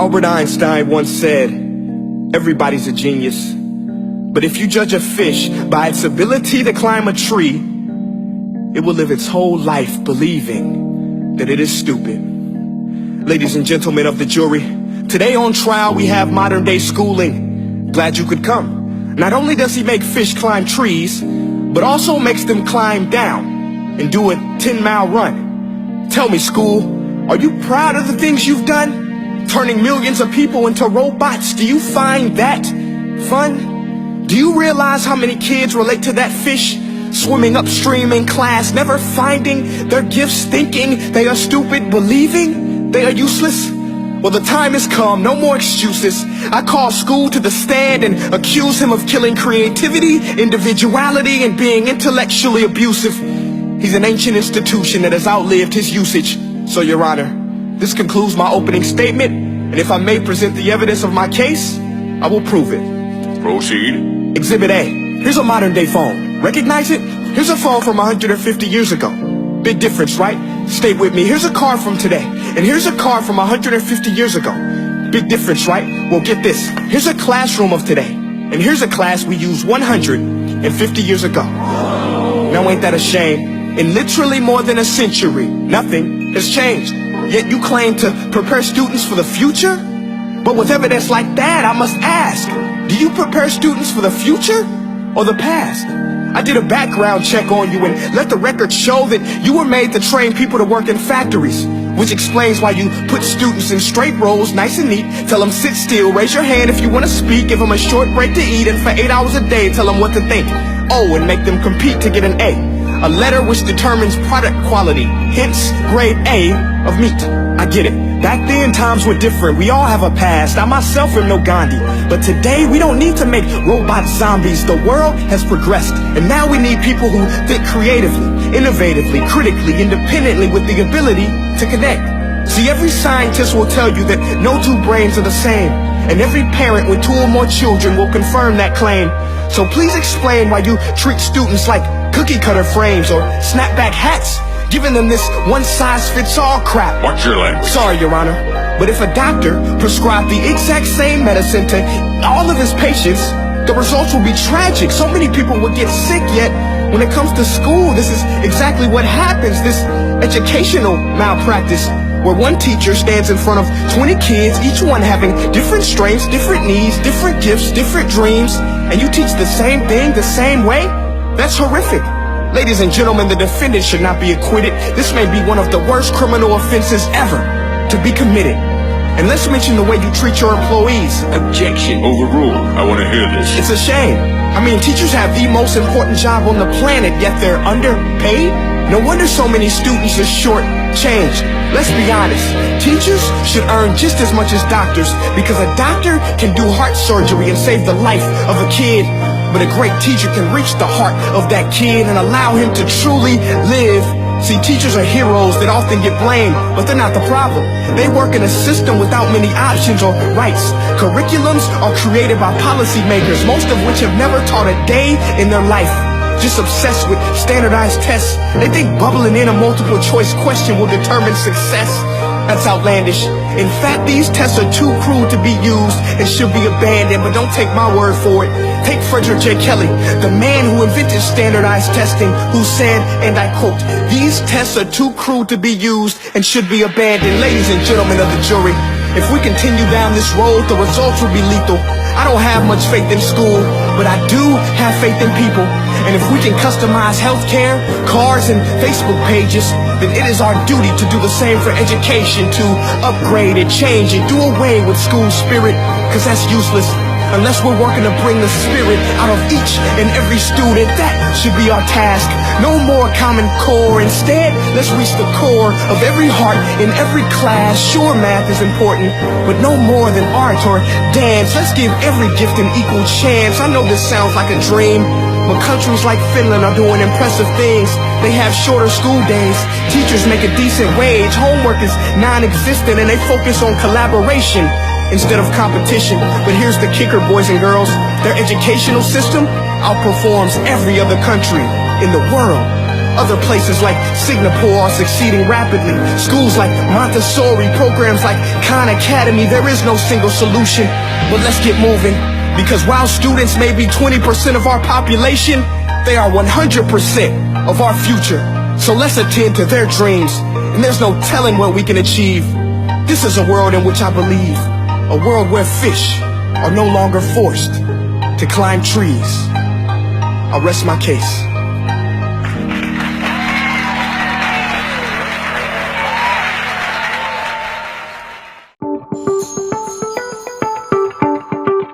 Albert Einstein once said, everybody's a genius. But if you judge a fish by its ability to climb a tree, it will live its whole life believing that it is stupid. Ladies and gentlemen of the jury, today on trial we have modern day schooling. Glad you could come. Not only does he make fish climb trees, but also makes them climb down and do a 10-mile run. Tell me, school, are you proud of the things you've done? Turning millions of people into robots, do you find that fun? Do you realize how many kids relate to that fish? Swimming upstream in class, never finding their gifts, thinking they are stupid, believing they are useless? Well, the time has come, no more excuses. I call school to the stand and accuse him of killing creativity, individuality, and being intellectually abusive. He's an ancient institution that has outlived his usage. So, Your Honor, this concludes my opening statement, and if I may present the evidence of my case, I will prove it. Proceed. Exhibit A. Here's a modern day phone. Recognize it? Here's a phone from 150 years ago. Big difference, right? Stay with me. Here's a car from today. And here's a car from 150 years ago. Big difference, right? Well, get this. Here's a classroom of today. And here's a class we used 150 years ago. Now ain't that a shame? In literally more than a century, nothing has changed. Yet you claim to prepare students for the future? But with evidence like that, I must ask, do you prepare students for the future or the past? I did a background check on you and let the record show that you were made to train people to work in factories, which explains why you put students in straight rows, nice and neat, tell them sit still, raise your hand if you want to speak, give them a short break to eat, and for 8 hours a day tell them what to think. Oh, and make them compete to get an A letter which determines product quality, hence grade A of meat. I get it. Back then, times were different. We all have a past. I myself am no Gandhi. But today, we don't need to make robot zombies. The world has progressed. And now we need people who think creatively, innovatively, critically, independently, with the ability to connect. See, every scientist will tell you that no two brains are the same. And every parent with 2 or more children will confirm that claim. So please explain why you treat students like cookie cutter frames or snapback hats, giving them this one-size-fits-all crap. Watch your language. Sorry, Your Honor, but if a doctor prescribed the exact same medicine to all of his patients, the results will be tragic. So many people will get sick, yet when it comes to school, this is exactly what happens. This educational malpractice, where one teacher stands in front of 20 kids, each one having different strengths, different needs, different gifts, different dreams, and you teach the same thing the same way? That's horrific. Ladies and gentlemen, the defendant should not be acquitted. This may be one of the worst criminal offenses ever to be committed. And let's mention the way you treat your employees. Objection. Overruled. I want to hear this. It's a shame. I mean, teachers have the most important job on the planet, yet they're underpaid? No wonder so many students are short-changed. Let's be honest. Teachers should earn just as much as doctors, because a doctor can do heart surgery and save the life of a kid. But a great teacher can reach the heart of that kid and allow him to truly live. See, teachers are heroes that often get blamed, but they're not the problem. They work in a system without many options or rights. Curriculums are created by policymakers, most of which have never taught a day in their life. Just obsessed with standardized tests. They think bubbling in a multiple choice question will determine success. That's outlandish. In fact, these tests are too cruel to be used and should be abandoned, but don't take my word for it. Take Frederick J. Kelly, the man who invented standardized testing, who said, and I quote, "These tests are too cruel to be used and should be abandoned." Ladies and gentlemen of the jury, if we continue down this road, the results will be lethal. I don't have much faith in school, but I do have faith in people. And if we can customize healthcare, cars, and Facebook pages, then it is our duty to do the same for education, to upgrade and change and do away with school spirit, because that's useless. Unless we're working to bring the spirit out of each and every student, that should be our task. No more Common Core. Instead, let's reach the core of every heart in every class. Sure, math is important, but no more than art or dance. Let's give every gift an equal chance. I know this sounds like a dream, but countries like Finland are doing impressive things. They have shorter school days. Teachers make a decent wage. Homework is non-existent, and they focus on collaboration instead of competition. But here's the kicker, boys and girls. Their educational system outperforms every other country in the world. Other places like Singapore are succeeding rapidly. Schools like Montessori, programs like Khan Academy, there is no single solution. But let's get moving, because while students may be 20% of our population, they are 100% of our future. So let's attend to their dreams, and there's no telling what we can achieve. This is a world in which I believe, a world where fish are no longer forced to climb trees. I'll rest my case.